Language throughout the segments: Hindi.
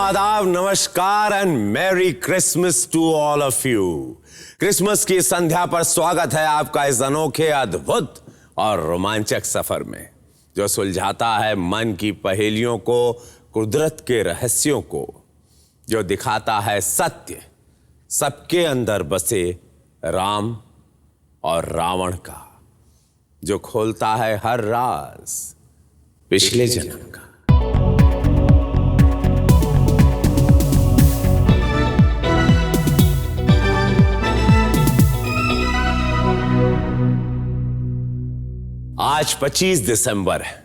आदाब, नमस्कार and merry Christmas to all of you. Christmas की संध्या पर स्वागत है आपका इस अनोखे, अद्भुत और रोमांचक सफर में, जो सुलझाता है मन की पहेलियों को, कुदरत के रहस्यों को, जो दिखाता है सत्य सबके अंदर बसे राम और रावण का, जो खोलता है हर राज पिछले जन्म का। आज 25 दिसंबर है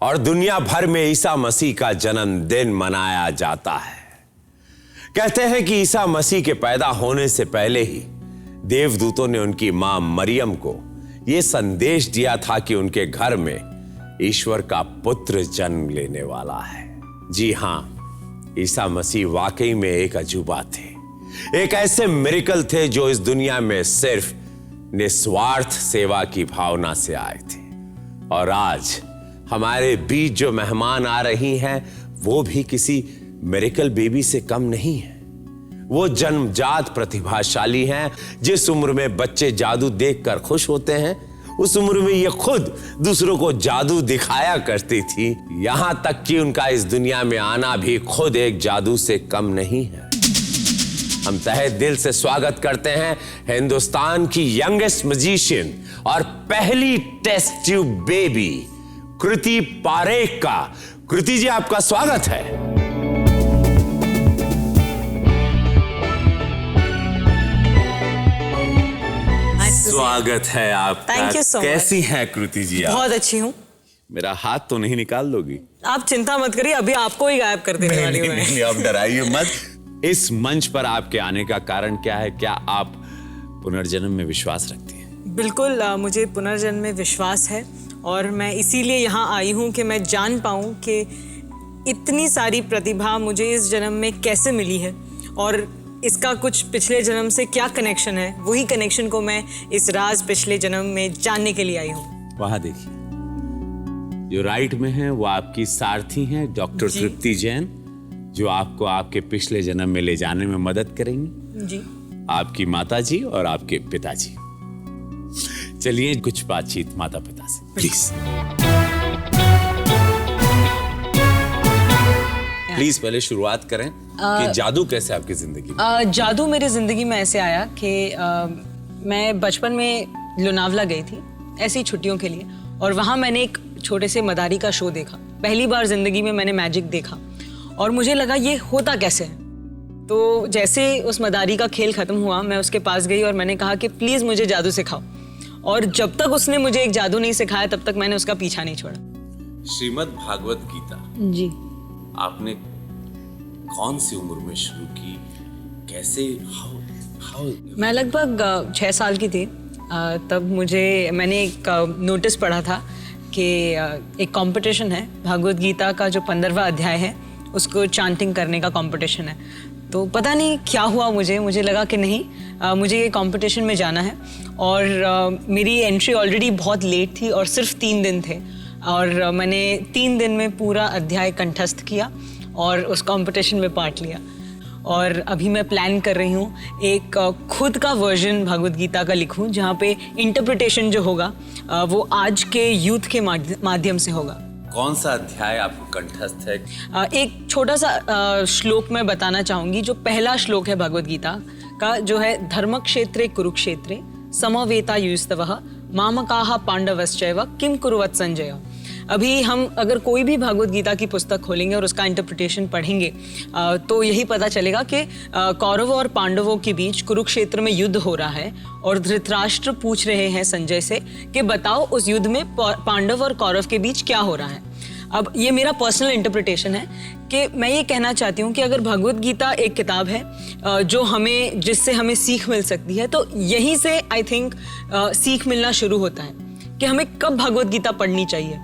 और दुनिया भर में ईसा मसीह का जन्मदिन मनाया जाता है। कहते हैं कि ईसा मसीह के पैदा होने से पहले ही देवदूतों ने उनकी मां मरियम को यह संदेश दिया था कि उनके घर में ईश्वर का पुत्र जन्म लेने वाला है। जी हां, ईसा मसीह वाकई में एक अजूबा थे, एक ऐसे मिरेकल थे जो इस दुनिया में सिर्फ निस्वार्थ सेवा की भावना से आए थे। और आज हमारे बीच जो मेहमान आ रही हैं वो भी किसी मिरेकल बेबी से कम नहीं है। वो जन्मजात प्रतिभाशाली हैं। जिस उम्र में बच्चे जादू देखकर खुश होते हैं, उस उम्र में ये खुद दूसरों को जादू दिखाया करती थी। यहां तक कि उनका इस दुनिया में आना भी खुद एक जादू से कम नहीं है। हम तहे दिल से स्वागत करते हैं हिंदुस्तान की यंगेस्ट मैजिशियन और पहली टेस्ट ट्यूब बेबी कृति पारेख का। कृति जी, आपका स्वागत है। स्वागत है आपका। Thank you so much. कैसी हैं कृति जी आप? बहुत अच्छी हूँ। मेरा हाथ तो नहीं निकाल लोगी? आप चिंता मत करिए, अभी आपको ही गायब कर देने वाली हूँ मैं। नहीं, आप डराइए मत। इस मंच पर आपके आने का कारण क्या है? क्या आप पुनर्जन्म में विश्वास रखती हैं? बिल्कुल, मुझे पुनर्जन्म में विश्वास है और मैं इसीलिए यहाँ आई हूँ कि मैं जान पाऊँ कि इतनी सारी प्रतिभा मुझे इस जन्म में कैसे मिली है और इसका कुछ पिछले जन्म से क्या कनेक्शन है। वही कनेक्शन को मैं इस राज पिछले जन्म में जानने के लिए आई हूँ। वहाँ देखिए, जो राइट में है वो आपकी सारथी हैं, डॉक्टर तृप्ति जैन, जो आपको आपके पिछले जन्म में ले जाने में मदद करेंगी। जी। आपकी माताजी और आपके पिताजी। चलिए कुछ बातचीत माता पिता से, प्लीज। प्लीज पहले शुरुआत करें कि जादू कैसे आपकी जिंदगी में? जादू मेरी जिंदगी में ऐसे आया कि मैं बचपन में लोनावला गई थी ऐसी छुट्टियों के लिए, और वहाँ मैंने एक छोटे से मदारी का शो देखा। पहली बार जिंदगी में मैंने मैजिक देखा और मुझे लगा ये होता कैसे है। तो जैसे उस मदारी का खेल खत्म हुआ, मैं उसके पास गई और मैंने कहा कि प्लीज मुझे जादू सिखाओ। और जब तक उसने मुझे एक जादू नहीं सिखाया तब तक मैंने उसका पीछा नहीं छोड़ा। श्रीमद् भागवत गीता जी। आपने कौन सी उम्र में शुरू की? कैसे? हाउ? मैं लगभग 6 साल की थी। तब मैंने एक नोटिस पढ़ा था कि एक कंपटीशन है, भागवत गीता का जो 15वां अध्याय है उसको चांटिंग करने का कंपटीशन है। तो पता नहीं क्या हुआ, मुझे लगा कि नहीं, मुझे ये कंपटीशन में जाना है। और मेरी एंट्री ऑलरेडी बहुत लेट थी और सिर्फ 3 दिन थे, और मैंने 3 दिन में पूरा अध्याय कंठस्थ किया और उस कंपटीशन में पार्ट लिया। और अभी मैं प्लान कर रही हूँ एक खुद का वर्जन भगवद गीता का लिखूँ, जहाँ पे इंटरप्रिटेशन जो होगा वो आज के यूथ के माध्यम से होगा। कौन सा अध्याय आपको कंठस्थ है? एक छोटा सा श्लोक मैं बताना चाहूंगी। जो पहला श्लोक है भगवद गीता का, जो है धर्मक्षेत्रे कुरुक्षेत्रे समवेता युस्तवः मामकाः पांडवश्चैव किम कुर्वत् संजय। अभी हम अगर कोई भी भगवद गीता की पुस्तक खोलेंगे और उसका इंटरप्रिटेशन पढ़ेंगे तो यही पता चलेगा कि कौरवों और पांडवों के बीच कुरुक्षेत्र में युद्ध हो रहा है और धृतराष्ट्र पूछ रहे हैं संजय से कि बताओ उस युद्ध में पांडव और कौरव के बीच क्या हो रहा है। अब ये मेरा पर्सनल इंटरप्रिटेशन है कि मैं ये कहना चाहती हूँ कि अगर भगवद गीता एक किताब है जिससे हमें सीख मिल सकती है, तो यहीं से आई थिंक सीख मिलना शुरू होता है कि हमें कब भगवद गीता पढ़नी चाहिए।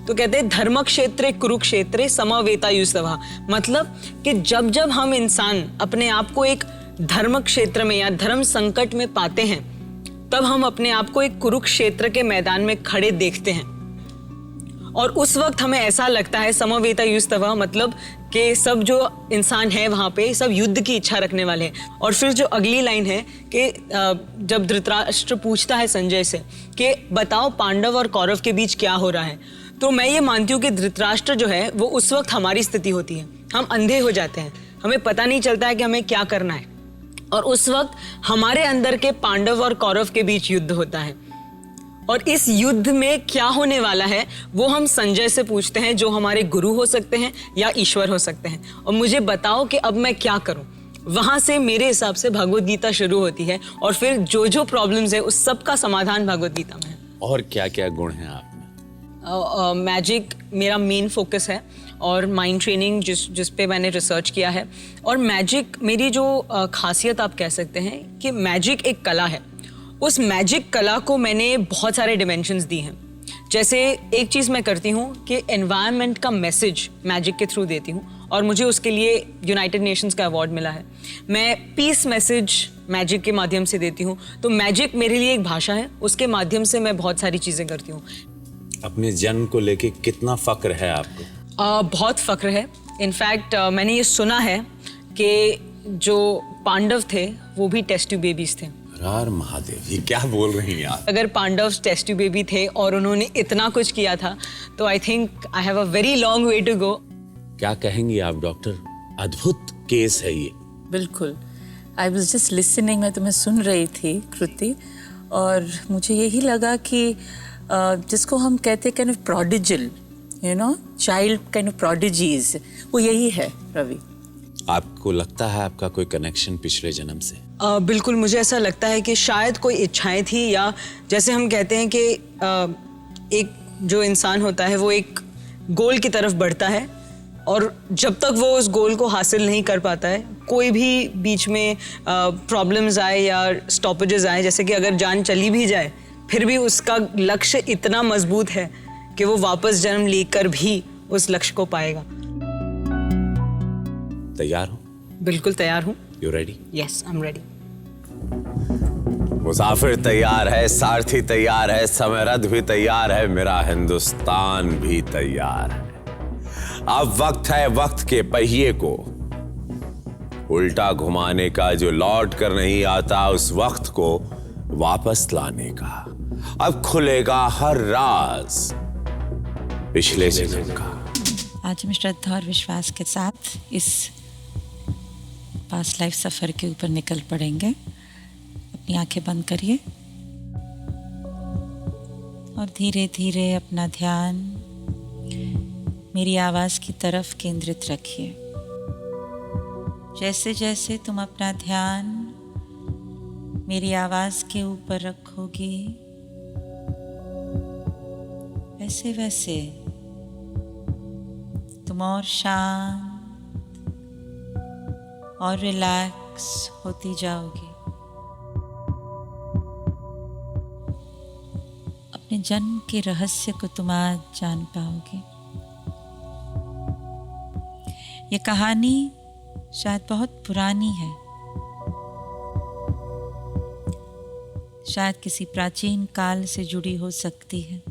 तो कहते हैं धर्मक्षेत्रे कुरुक्षेत्रे समवेतायुस्तवः, मतलब कि जब जब हम इंसान अपने आप को एक धर्म क्षेत्र में या धर्म संकट में पाते हैं, तब हम अपने आप को एक कुरुक्षेत्र के मैदान में खड़े देखते हैं और उस वक्त हमें ऐसा लगता है समवेता युस्तवः, मतलब कि सब जो इंसान है वहाँ पे सब युद्ध की इच्छा रखने वाले हैं। और फिर जो अगली लाइन है कि जब धृतराष्ट्र पूछता है संजय से कि बताओ पांडव और कौरव के बीच क्या हो रहा है, तो मैं ये मानती हूँ कि धृतराष्ट्र जो है वो उस वक्त हमारी स्थिति होती है, हम अंधे हो जाते हैं, हमें पता नहीं चलता है कि हमें क्या करना है, और उस वक्त हमारे अंदर के पांडव और कौरव के बीच युद्ध होता है। और इस युद्ध में क्या होने वाला है वो हम संजय से पूछते हैं, जो हमारे गुरु हो सकते हैं या ईश्वर हो सकते हैं, और मुझे बताओ कि अब मैं क्या करूं। वहां से मेरे हिसाब से भगवद गीता शुरू होती है, और फिर जो जो प्रॉब्लम्स है उस सब का समाधान भगवद गीता में है। और क्या क्या गुण हैं आप में? मैजिक मेरा मेन फोकस है, और माइंड ट्रेनिंग जिस पे मैंने रिसर्च किया है। और मैजिक मेरी जो खासियत आप कह सकते हैं कि मैजिक एक कला है, उस मैजिक कला को मैंने बहुत सारे डिमेंशंस दी हैं। जैसे एक चीज़ मैं करती हूँ कि एनवायरनमेंट का मैसेज मैजिक के थ्रू देती हूँ, और मुझे उसके लिए यूनाइटेड नेशंस का अवार्ड मिला है। मैं पीस मैसेज मैजिक के माध्यम से देती हूँ। तो मैजिक मेरे लिए एक भाषा है, उसके माध्यम से मैं बहुत सारी चीज़ें करती हूँ। अपने जन्म को लेके कितना फक्र है आपको? बहुत फक्र है। इनफैक्ट मैंने ये सुना है कि जो पांडव थे वो भी टेस्ट ट्यूब बेबीज थे। हर महादेव, ये क्या बोल रही हैं आप? अगर पांडव टेस्ट ट्यूब बेबी थे और उन्होंने इतना कुछ किया था, तो I think I have a very long way to go. क्या कहेंगी आप डॉक्टर? अद्भुत केस है ये। बिल्कुल, आई वॉज जस्ट लिसनिंग, मैं तुम्हें सुन रही थी कृति, और मुझे यही लगा कि जिसको हम कहते kind of prodigal, you know, child kind of prodigies, वो यही है रवि। आपको लगता है आपका कोई कनेक्शन पिछले जन्म से? बिल्कुल, मुझे ऐसा लगता है कि शायद कोई इच्छाएं थी, या जैसे हम कहते हैं कि एक जो इंसान होता है वो एक गोल की तरफ बढ़ता है, और जब तक वो उस गोल को हासिल नहीं कर पाता है, कोई भी बीच में प्रॉब्लम्स आए या स्टॉपेजेस आए, जैसे कि अगर जान चली भी जाए फिर भी उसका लक्ष्य इतना मजबूत है कि वो वापस जन्म लेकर भी उस लक्ष्य को पाएगा। तैयार हो? बिल्कुल तैयार हूँ। You ready? Yes, I am ready. मुसाफिर तैयार है, सारथी तैयार है, समय रथ भी तैयार है, मेरा हिंदुस्तान भी तैयार है। अब वक्त है वक्त के पहिए को उल्टा घुमाने का, जो लौट कर नहीं आता उस वक्त को वापस लाने का। अब खुलेगा हर राज पिछले जन्म का। आज हम श्रद्धा और विश्वास के साथ इस पास्ट लाइफ सफर के ऊपर निकल पड़ेंगे। अपनी आंखें बंद करिए और धीरे धीरे अपना ध्यान मेरी आवाज की तरफ केंद्रित रखिए। जैसे जैसे तुम अपना ध्यान मेरी आवाज के ऊपर रखोगे, वैसे वैसे तुम और शांत और रिलैक्स होती जाओगे। अपने जन्म के रहस्य को तुम आज जान पाओगे। ये कहानी शायद बहुत पुरानी है, शायद किसी प्राचीन काल से जुड़ी हो सकती है,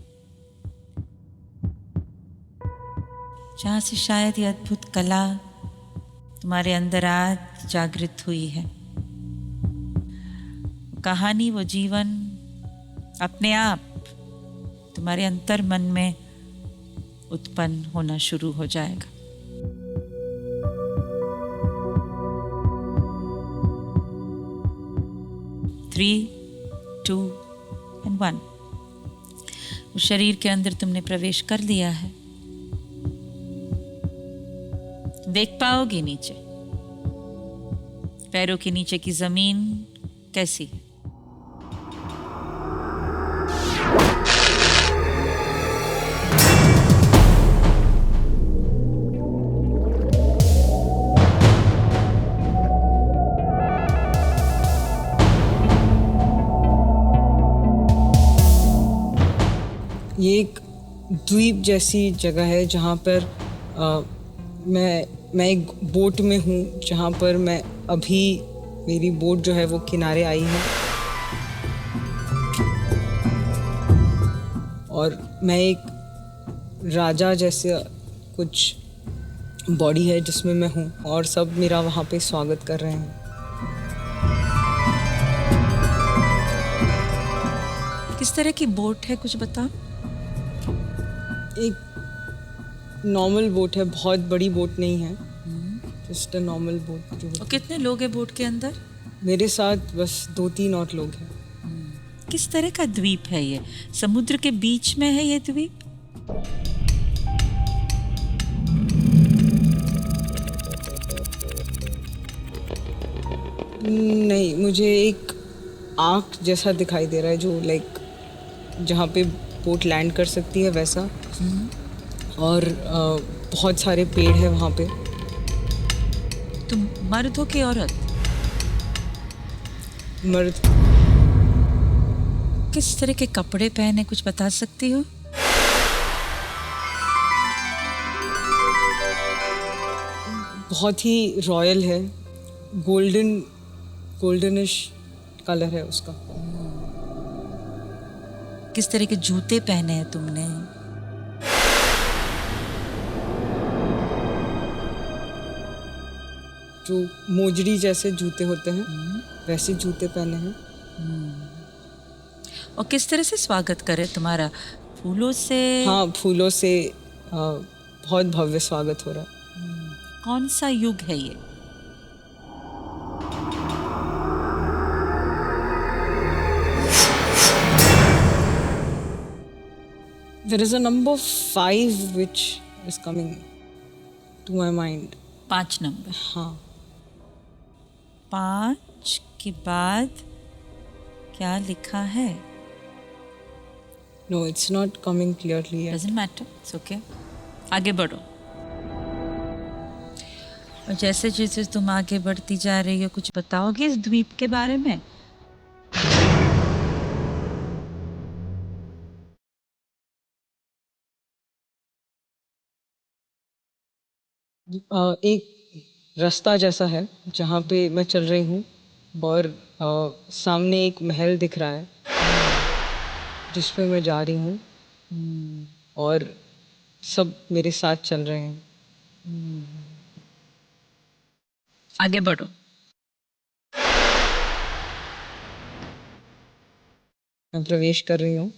जहाँ से शायद ये अद्भुत कला तुम्हारे अंदर आज जागृत हुई है। कहानी, वो जीवन अपने आप तुम्हारे अंतर मन में उत्पन्न होना शुरू हो जाएगा। Three, 2 and 1। उस शरीर के अंदर तुमने प्रवेश कर लिया है। देख पाओगे नीचे, पैरों के नीचे की जमीन कैसी है। ये एक द्वीप जैसी जगह है जहाँ पर मैं एक बोट में हूँ, जहाँ पर मैं अभी मेरी बोट जो है वो किनारे आई है, और मैं एक राजा जैसे कुछ बॉडी है जिसमें मैं हूँ और सब मेरा वहाँ पे स्वागत कर रहे हैं। किस तरह की बोट है, कुछ बताओ। एक नॉर्मल बोट है, बहुत बड़ी बोट नहीं है, जस्ट अ नॉर्मल बोट जो और कितने लोग हैं बोट के अंदर? मेरे साथ बस 2-3 और लोग हैं। किस तरह का द्वीप है ये? समुद्र के बीच में है ये द्वीप? नहीं, मुझे एक आँख जैसा दिखाई दे रहा है जो लाइक जहाँ पे बोट लैंड कर सकती है वैसा। और बहुत सारे पेड़ है वहाँ पे। तुम मर्द हो कि औरत? मर्द। किस तरह के कपड़े पहने, कुछ बता सकती हो? बहुत ही रॉयल है, गोल्डनिश कलर है उसका। किस तरह के जूते पहने हैं तुमने? जो मोजड़ी जैसे जूते होते हैं वैसे जूते पहने हैं। और किस तरह से स्वागत करे तुम्हारा? फूलों से? हाँ, फूलों से बहुत भव्य स्वागत हो रहा है। कौन सा युग है ये? There is a number 5 which is coming to my mind. 5 number. हाँ। 5 के बाद क्या लिखा है? No, it's not coming clearly yet. Doesn't matter, it's okay. आगे बढ़ो। और जैसे जैसे तुम आगे बढ़ती जा रही हो, कुछ बताओगे इस द्वीप के बारे में? एक रास्ता जैसा है जहाँ पे मैं चल रही हूँ और सामने एक महल दिख रहा है जिस पे मैं जा रही हूँ और सब मेरे साथ चल रहे हैं। आगे बढ़ो। मैं प्रवेश कर रही हूँ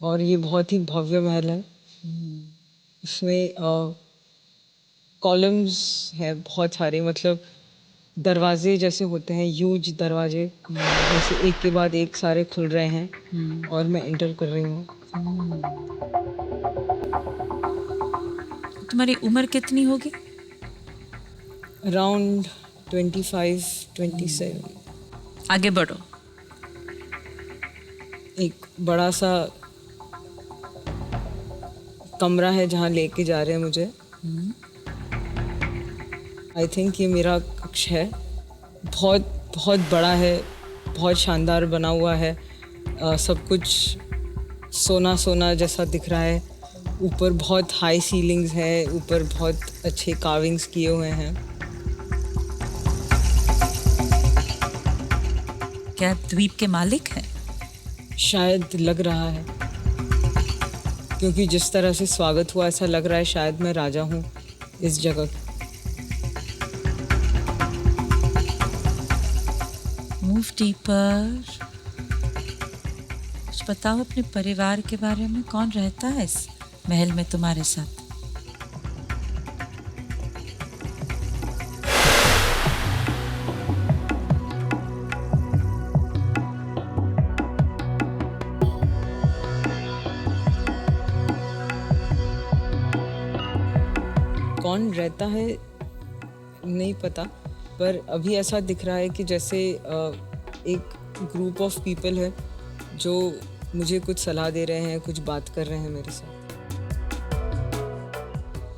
और ये बहुत ही भव्य महल है। इसमें कॉलम्स है बहुत सारे, मतलब दरवाजे जैसे होते हैं, ह्यूज दरवाजे जैसे एक के बाद एक सारे खुल रहे हैं और मैं एंटर कर रही हूँ। तुम्हारी उम्र कितनी होगी? अराउंड 25-27। आगे बढ़ो। एक बड़ा सा कमरा है जहाँ लेके जा रहे हैं मुझे। आई थिंक ये मेरा कक्ष है। बहुत बहुत बड़ा है, बहुत शानदार बना हुआ है। सब कुछ सोना सोना जैसा दिख रहा है। ऊपर बहुत हाई सीलिंग्स है, ऊपर बहुत अच्छे कार्विंग्स किए हुए हैं। क्या द्वीप के मालिक हैं? शायद लग रहा है, क्योंकि जिस तरह से स्वागत हुआ ऐसा लग रहा है शायद मैं राजा हूँ इस जगह। Move deeper. कुछ बताओ अपने परिवार के बारे में। कौन रहता है इस महल में तुम्हारे साथ? कौन रहता है नहीं पता, पर अभी ऐसा दिख रहा है कि जैसे एक ग्रुप ऑफ पीपल है जो मुझे कुछ सलाह दे रहे हैं, कुछ बात कर रहे हैं मेरे साथ।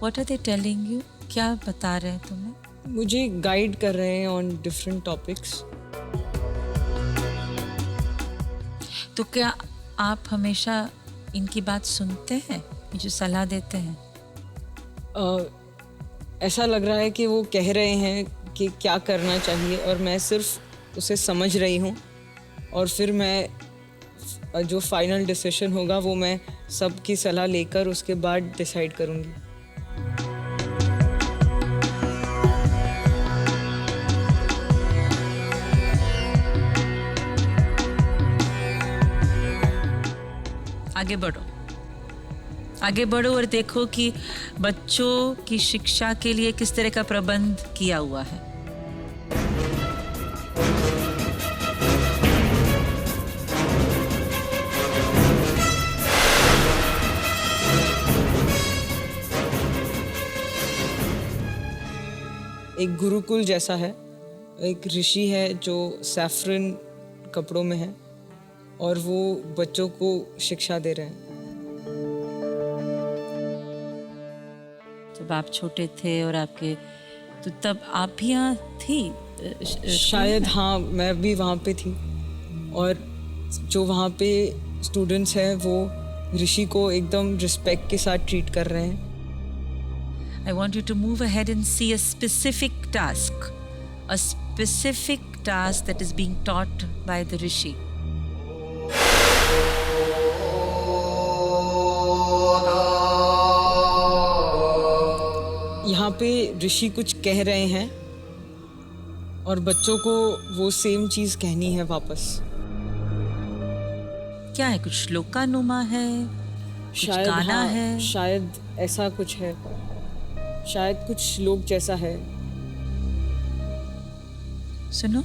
What are they telling you? क्या बता रहे हैं तुम्हें? मुझे गाइड कर रहे हैं ऑन डिफरेंट टॉपिक्स। तो क्या आप हमेशा इनकी बात सुनते हैं, ये जो सलाह देते हैं? ऐसा लग रहा है कि वो कह रहे हैं कि क्या करना चाहिए और मैं सिर्फ उसे समझ रही हूँ और फिर मैं जो फाइनल डिसीजन होगा वो मैं सबकी सलाह लेकर उसके बाद डिसाइड करूँगी। आगे बढ़ो और देखो कि बच्चों की शिक्षा के लिए किस तरह का प्रबंध किया हुआ है। एक गुरुकुल जैसा है, एक ऋषि है जो सैफरन कपड़ों में है और वो बच्चों को शिक्षा दे रहे हैं। जब आप छोटे थे और आपके, तो तब आप भी यहाँ थी? शायद हाँ, मैं भी वहाँ पे थी। और जो वहाँ पे स्टूडेंट्स हैं वो ऋषि को एकदम रिस्पेक्ट के साथ ट्रीट कर रहे हैं। I want you to move ahead and see a specific task that is being taught by the Rishi. यहाँ पे ऋषि कुछ कह रहे हैं और बच्चों को वो सेम चीज कहनी है वापस। क्या है, कुछ श्लोकानुमा है, कुछ गाना हाँ, है? शायद ऐसा कुछ है, शायद कुछ श्लोक जैसा है। सुनो।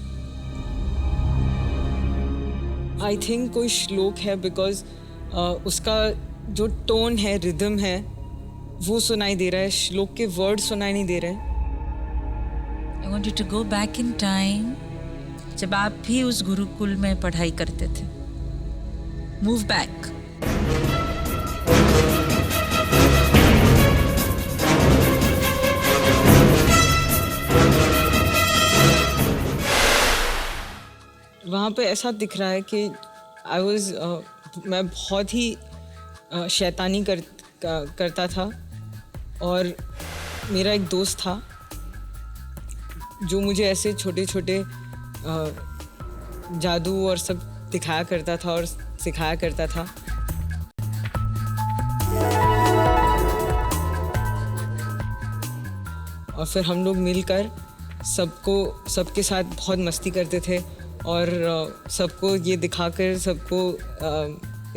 आई थिंक कोई श्लोक है, बिकॉज उसका जो टोन है, रिदम है, वो सुनाई दे रहा है, श्लोक के वर्ड सुनाई नहीं दे रहे हैं। I want you to go back in time, जब आप भी उस गुरुकुल में पढ़ाई करते थे। Move back. वहाँ पे ऐसा दिख रहा है कि मैं बहुत ही शैतानी करता था और मेरा एक दोस्त था जो मुझे ऐसे छोटे छोटे जादू और सब दिखाया करता था और सिखाया करता था। और फिर हम लोग मिलकर सबके साथ बहुत मस्ती करते थे और सबको ये दिखाकर सबको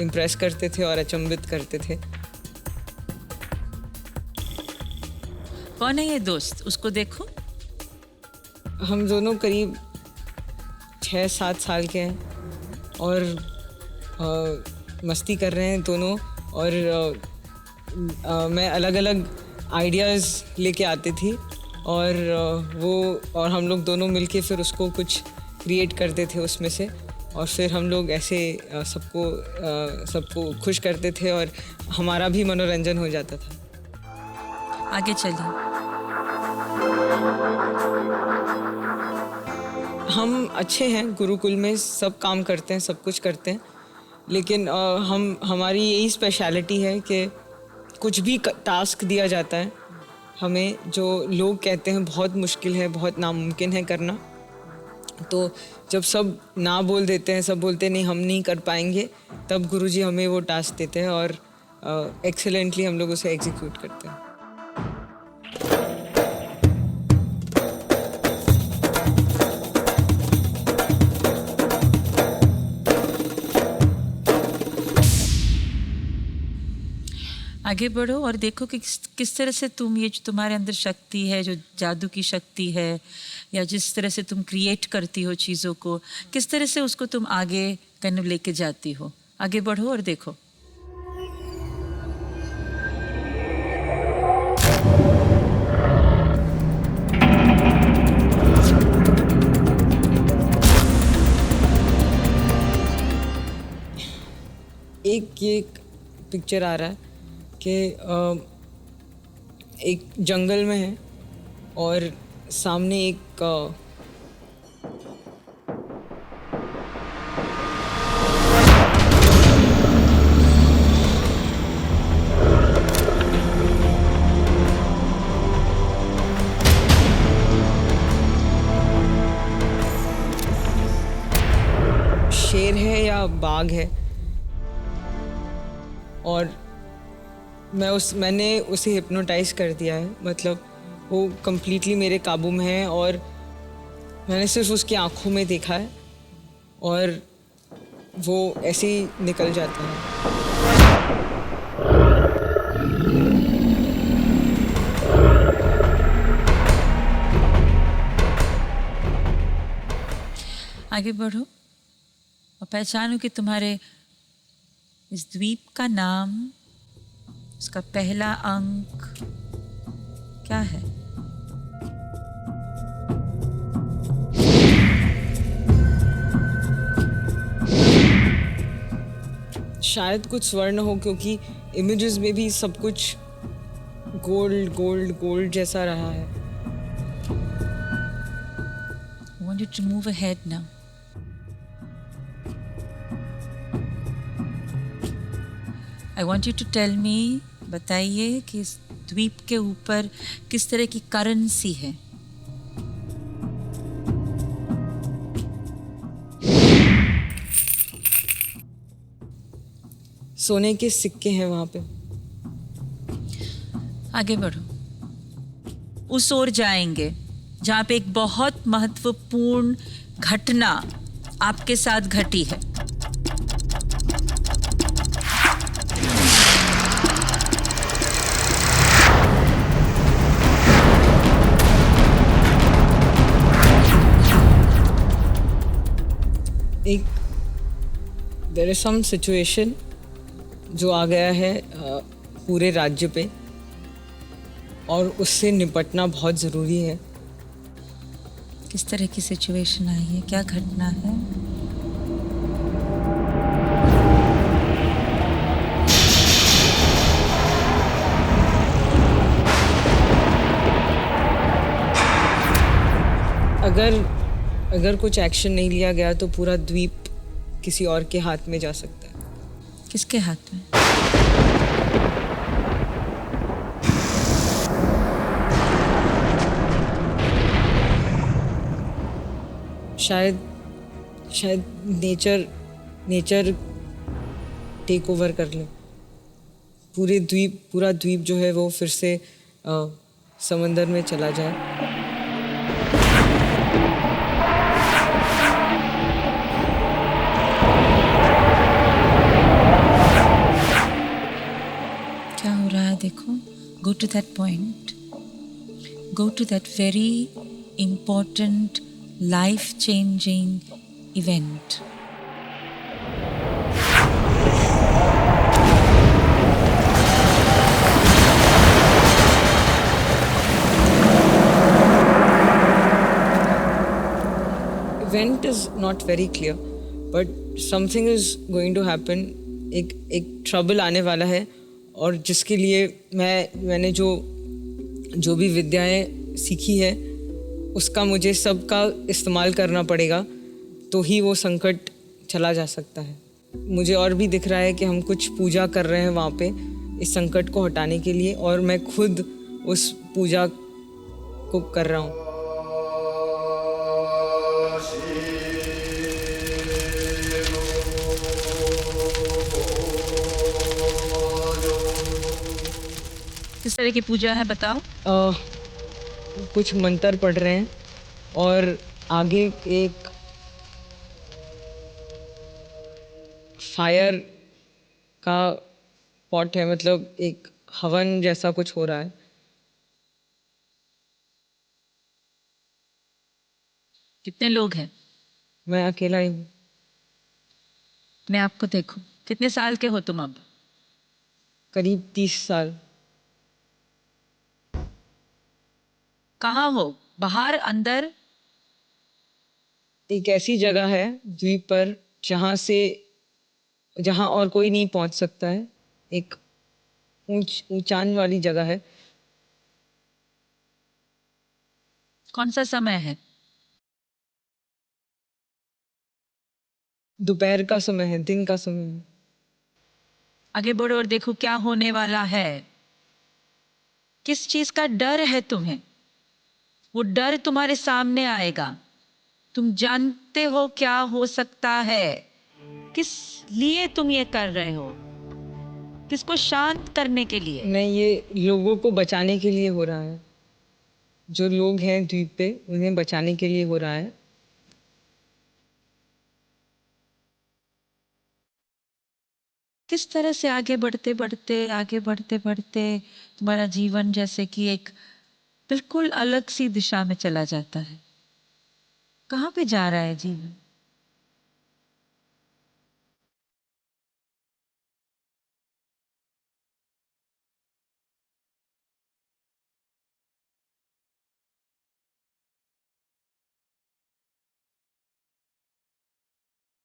इम्प्रेस करते थे और अचंभित करते थे। कौन है ये दोस्त, उसको देखो। हम दोनों करीब 6-7 साल के हैं और मस्ती कर रहे हैं दोनों। और मैं अलग अलग आइडियाज़ लेके आती थी और हम लोग दोनों मिलके फिर उसको कुछ क्रिएट करते थे उसमें से, और फिर हम लोग ऐसे सबको खुश करते थे और हमारा भी मनोरंजन हो जाता था। आगे चलिए। हम अच्छे हैं, गुरुकुल में सब काम करते हैं, सब कुछ करते हैं, लेकिन हमारी यही स्पेशलिटी है कि कुछ भी टास्क दिया जाता है हमें, जो लोग कहते हैं बहुत मुश्किल है, बहुत नामुमकिन है करना, तो जब सब ना बोल देते हैं, सब बोलते हैं नहीं हम नहीं कर पाएंगे, तब गुरुजी हमें वो टास्क देते हैं और एक्सेलेंटली हम लोग उसे एग्जीक्यूट करते हैं। आगे बढ़ो और देखो कि किस तरह से तुम, ये जो तुम्हारे अंदर शक्ति है, जो जादू की शक्ति है, या जिस तरह से तुम क्रिएट करती हो चीज़ों को, किस तरह से उसको तुम आगे कहीं लेके जाती हो। आगे बढ़ो और देखो। एक पिक्चर आ रहा है कि एक जंगल में है और सामने एक शेर है या बाघ है, और मैंने उसे हिप्नोटाइज कर दिया है, मतलब वो कंप्लीटली मेरे काबू में है और मैंने सिर्फ उसकी आंखों में देखा है और वो ऐसे ही निकल जाता है। आगे बढ़ो और पहचानो कि तुम्हारे इस द्वीप का नाम, उसका पहला अंक क्या है। शायद कुछ स्वर्ण हो, क्योंकि इमेजेस में भी सब कुछ गोल्ड गोल्ड गोल्ड जैसा रहा है। I want you to move ahead now. I want you to tell me, बताइए कि इस द्वीप के ऊपर किस तरह की करेंसी है। सोने के सिक्के हैं वहाँ पे। आगे बढ़ो, उस ओर जाएंगे जहाँ पे एक बहुत महत्वपूर्ण घटना आपके साथ घटी है। एक देयर इज सम सिचुएशन जो आ गया है पूरे राज्य पे और उससे निपटना बहुत ज़रूरी है। किस तरह की सिचुएशन आई है, क्या घटना है? अगर कुछ एक्शन नहीं लिया गया तो पूरा द्वीप किसी और के हाथ में जा सकता है। किसके हाथ में? शायद नेचर टेक ओवर कर ले। पूरा द्वीप जो है वो फिर से समंदर में चला जाए। क्या हो रहा है देखो। Go to that point. Go to that very important, life-changing event. Event is not very clear, but something is going to happen. एक ट्रबल आने वाला है और जिसके लिए मैंने जो भी विद्याएं सीखी है उसका मुझे सबका इस्तेमाल करना पड़ेगा, तो ही वो संकट चला जा सकता है। मुझे और भी दिख रहा है कि हम कुछ पूजा कर रहे हैं वहाँ पे इस संकट को हटाने के लिए, और मैं खुद उस पूजा को कर रहा हूँ। किस तरह की पूजा है बताओ। कुछ मंत्र पढ़ रहे हैं और आगे एक फायर का पॉट है, मतलब एक हवन जैसा कुछ हो रहा है। कितने लोग हैं? मैं अकेला ही हूँ। अपने आप को देखो, कितने साल के हो तुम अब? करीब 30 साल। कहाँ हो, बाहर अंदर? एक ऐसी जगह है द्वीप पर जहाँ और कोई नहीं पहुंच सकता है। एक ऊंचान वाली जगह है। कौन सा समय है? दोपहर का समय है, दिन का समय है। आगे बढ़ो और देखो क्या होने वाला है। किस चीज का डर है तुम्हें? वो डर तुम्हारे सामने आएगा। तुम जानते हो क्या हो सकता है, किस लिए तुम ये कर रहे हो। किसको शांत करने के लिए? नहीं, ये लोगों को बचाने के लिए हो रहा है। जो लोग हैं द्वीप पे उन्हें बचाने के लिए हो रहा है। किस तरह से आगे बढ़ते बढ़ते तुम्हारा जीवन जैसे कि एक बिल्कुल अलग सी दिशा में चला जाता है? कहाँ पे जा रहा है जीवन?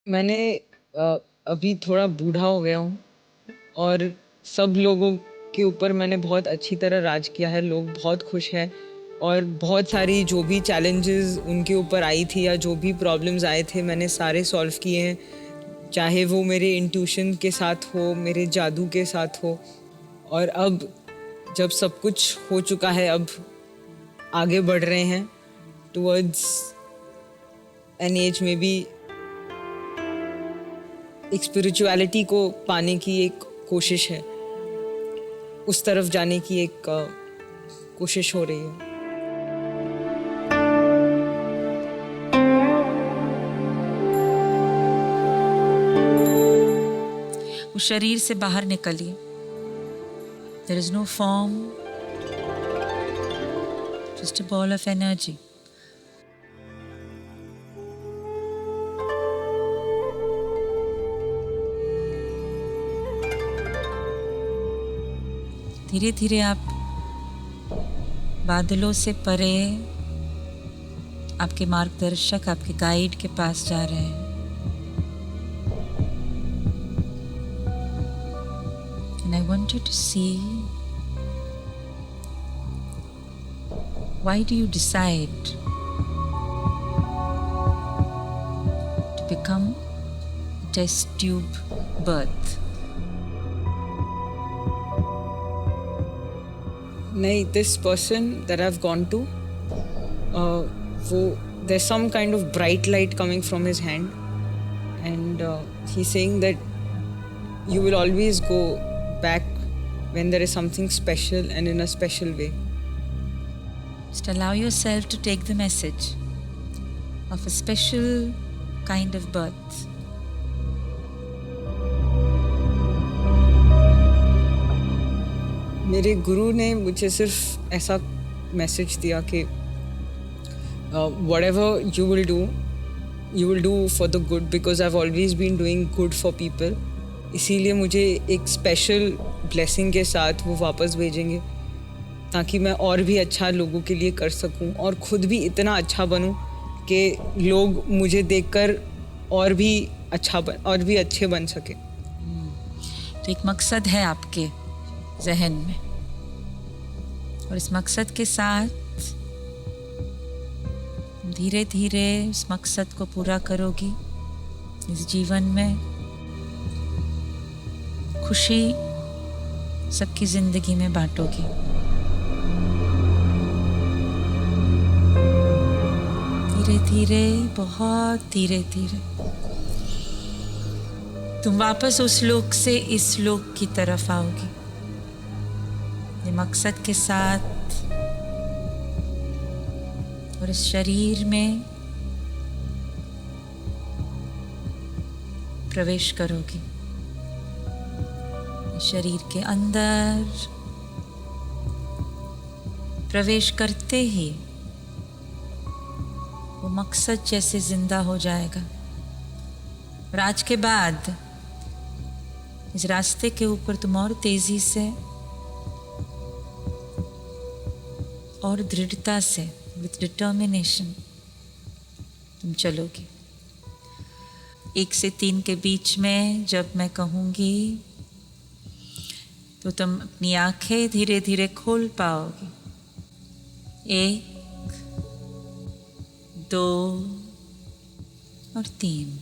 मैंने अभी थोड़ा बूढ़ा हो गया हूँ और सब लोगों के ऊपर मैंने बहुत अच्छी तरह राज किया है। लोग बहुत खुश हैं और बहुत सारी जो भी चैलेंजेस उनके ऊपर आई थी या जो भी प्रॉब्लम्स आए थे मैंने सारे सॉल्व किए हैं। चाहे वो मेरे इंट्यूशन के साथ हो, मेरे जादू के साथ हो। और अब जब सब कुछ हो चुका है, अब आगे बढ़ रहे हैं टुवर्ड्स एन एज में भी एक स्पिरिचुअलिटी को पाने की एक कोशिश है, उस तरफ जाने की एक कोशिश हो रही है। उस शरीर से बाहर निकलिए। There is no form, just a ball of energy. धीरे धीरे आप बादलों से परे आपके मार्गदर्शक, आपके गाइड के पास जा रहे हैं। And I want you to see, why do you decide to become a test tube birth? नहीं, this person that I've gone to, there's some kind of bright light coming from his hand, and he's saying that you will always go back when there is something special and in a special way. Just allow yourself to take the message of a special kind of birth. मेरे गुरु ने मुझे सिर्फ ऐसा मैसेज दिया कि whatever you will do for the good, because I've always been doing good for people. इसीलिए मुझे एक स्पेशल ब्लेसिंग के साथ वो वापस भेजेंगे ताकि मैं और भी अच्छा लोगों के लिए कर सकूं और ख़ुद भी इतना अच्छा बनूं कि लोग मुझे देखकर और भी अच्छे बन सके। तो एक मकसद है आपके जहन में, और इस मकसद के साथ धीरे धीरे उस मकसद को पूरा करोगी। इस जीवन में खुशी सबकी जिंदगी में बांटोगी। धीरे धीरे, बहुत धीरे धीरे तुम वापस उस लोक से इस लोक की तरफ आओगी, ये मकसद के साथ, और इस शरीर में प्रवेश करोगी। शरीर के अंदर प्रवेश करते ही वो मकसद जैसे जिंदा हो जाएगा। और आज के बाद इस रास्ते के ऊपर तुम और तेजी से और दृढ़ता से, विथ डिटर्मिनेशन तुम चलोगी। 1 से 3 के बीच में जब मैं कहूँगी तो तुम अपनी आंखें धीरे धीरे खोल पाओगी। 1, 2 और 3।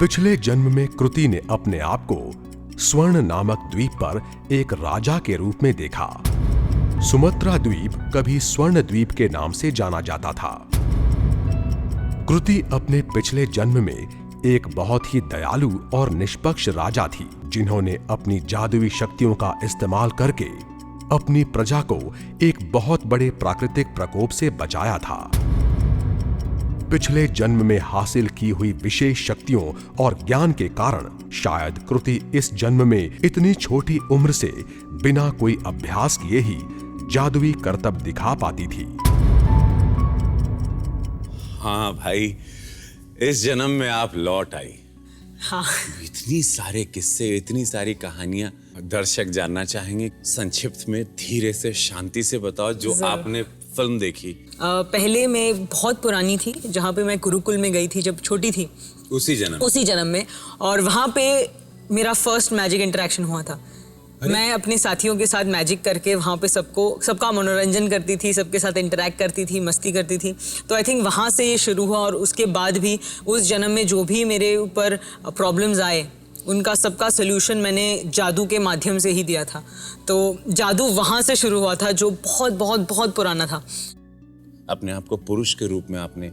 पिछले जन्म में कृति ने अपने आप को स्वर्ण नामक द्वीप पर एक राजा के रूप में देखा। सुमात्रा द्वीप कभी स्वर्ण द्वीप के नाम से जाना जाता था। कृति अपने पिछले जन्म में एक बहुत ही दयालु और निष्पक्ष राजा थी, जिन्होंने अपनी जादुई शक्तियों का इस्तेमाल करके अपनी प्रजा को एक बहुत बड़े प्राकृतिक प्रकोप से बचाया था। पिछले जन्म में हासिल की हुई विशेष शक्तियों और ज्ञान के कारण शायद कृति इस जन्म में इतनी छोटी उम्र से बिना कोई अभ्यास किए ही जादुई करतब दिखा पाती थी। हाँ भाई, इस जन्म में आप लौट आई। हाँ। इतनी सारे किस्से, इतनी सारी कहानियां दर्शक जानना चाहेंगे। संक्षिप्त में धीरे से शांति से बताओ जो आपने फिल्म देखी। पहले मैं बहुत पुरानी थी, जहाँ पे मैं गुरुकुल में गई थी जब छोटी थी, उसी जन्म में, और वहाँ पे मेरा फर्स्ट मैजिक इंटरेक्शन हुआ था। मैं अपने साथियों के साथ मैजिक करके वहाँ पे सबका मनोरंजन करती थी, सबके साथ इंटरेक्ट करती थी, मस्ती करती थी। तो आई थिंक वहाँ से ये शुरू हुआ, और उसके बाद भी उस जन्म में जो भी मेरे ऊपर प्रॉब्लम्स आए उनका सबका सलूशन मैंने जादू के माध्यम से ही दिया था। तो जादू वहाँ से शुरू हुआ था, जो बहुत बहुत बहुत पुराना था। अपने आप को पुरुष के रूप में आपने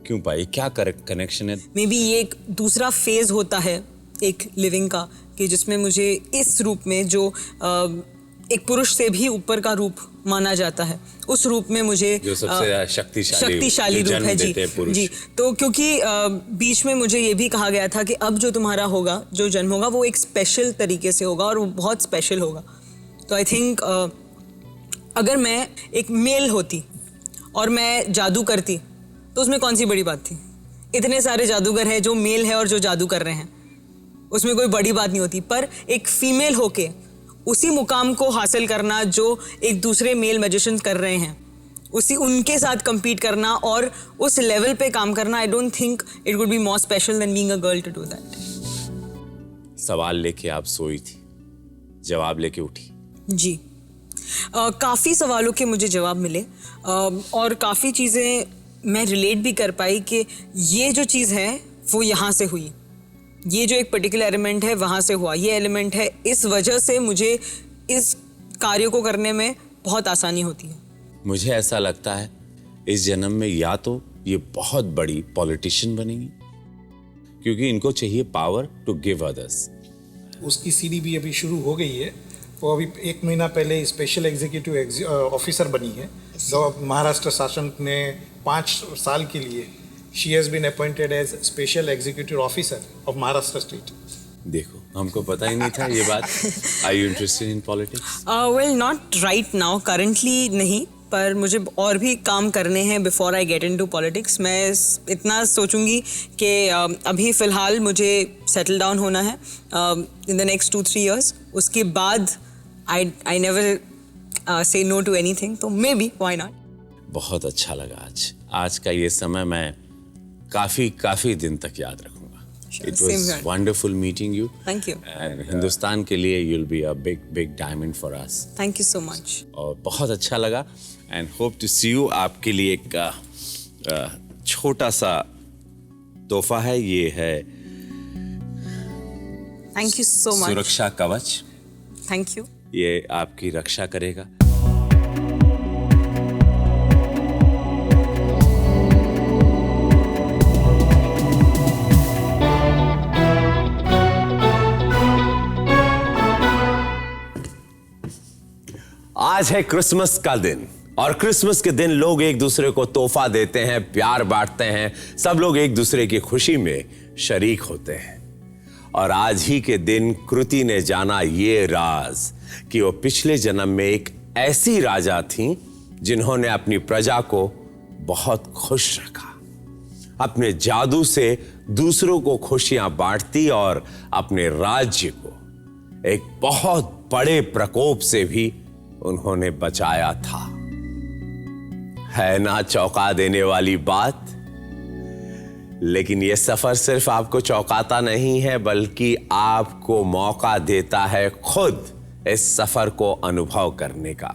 क्यों पाई? क्या कनेक्शन है? मे बी ये एक दूसरा फेज होता है एक लिविंग का, कि जिसमें मुझे इस रूप में जो एक पुरुष से भी ऊपर का रूप माना जाता है, उस रूप में मुझे जो सबसे शक्तिशाली रूप है जी। तो क्योंकि बीच में मुझे ये भी कहा गया था कि अब जो तुम्हारा होगा, जो जन्म होगा, वो एक स्पेशल तरीके से होगा और वो बहुत स्पेशल होगा। तो आई थिंक अगर मैं एक मेल होती और मैं जादू करती तो उसमें कौन सी बड़ी बात थी? इतने सारे जादूगर हैं जो मेल है और जो जादू कर रहे हैं, उसमें कोई बड़ी बात नहीं होती। पर एक फीमेल होके उसी मुकाम को हासिल करना जो एक दूसरे मेल मैजिशियंस कर रहे हैं, उनके साथ compete करना और उस लेवल पे काम करना, I don't think it would be more special than being a girl to do that. सवाल लेके आप सोई थी, जवाब लेके उठी? जी। काफ़ी सवालों के मुझे जवाब मिले, और काफ़ी चीज़ें मैं रिलेट भी कर पाई कि ये जो चीज़ है वो यहाँ से हुई, ये जो एक पर्टिकुलर एलिमेंट है वहाँ से हुआ, ये एलिमेंट है, इस वजह से मुझे इस कार्य को करने में बहुत आसानी होती है। मुझे ऐसा लगता है इस जन्म में या तो ये बहुत बड़ी पॉलिटिशियन बनेंगी, क्योंकि इनको चाहिए पावर टू गिव अदर्स। उसकी सीढ़ी भी अभी शुरू हो गई है। वो अभी 1 महीना पहले स्पेशल एग्जीक्यूटिव ऑफिसर बनी है। तो महाराष्ट्र शासन ने 5 साल के लिए she has been appointed as special executive officer of Maharashtra state. देखो, हमको पता ही नहीं था ये बात। Are you interested in politics? Well, not right now, currently नहीं, पर मुझे और भी काम करने हैं before I get into politics। मैं इतना सोचूंगी कि अभी फ़िलहाल मुझे settle down होना है in the next 2-3 years। उसके बाद I never say no to anything, तो maybe why not? बहुत अच्छा लगा आज का ये समय मैं काफी दिन तक याद रखूंगा। It was wonderful meeting you. Thank you. And Hindustan के लिए you'll be a big diamond for us. Thank you so much. और बहुत अच्छा लगा and hope to see you। आपके लिए एक छोटा सा तोहफा है, ये है Thank you so much. सुरक्षा कवच। Thank you. ये आपकी रक्षा करेगा। आज है क्रिसमस का दिन, और क्रिसमस के दिन लोग एक दूसरे को तोहफा देते हैं, प्यार बांटते हैं, सब लोग एक दूसरे की खुशी में शरीक होते हैं। और आज ही के दिन कृति ने जाना ये राज कि वो पिछले जन्म में एक ऐसी राजा थीं जिन्होंने अपनी प्रजा को बहुत खुश रखा, अपने जादू से दूसरों को खुशियां बांटती और अपने राज्य को एक बहुत बड़े प्रकोप से भी उन्होंने बचाया था। है ना चौंका देने वाली बात? लेकिन यह सफर सिर्फ आपको चौंकाता नहीं है, बल्कि आपको मौका देता है खुद इस सफर को अनुभव करने का।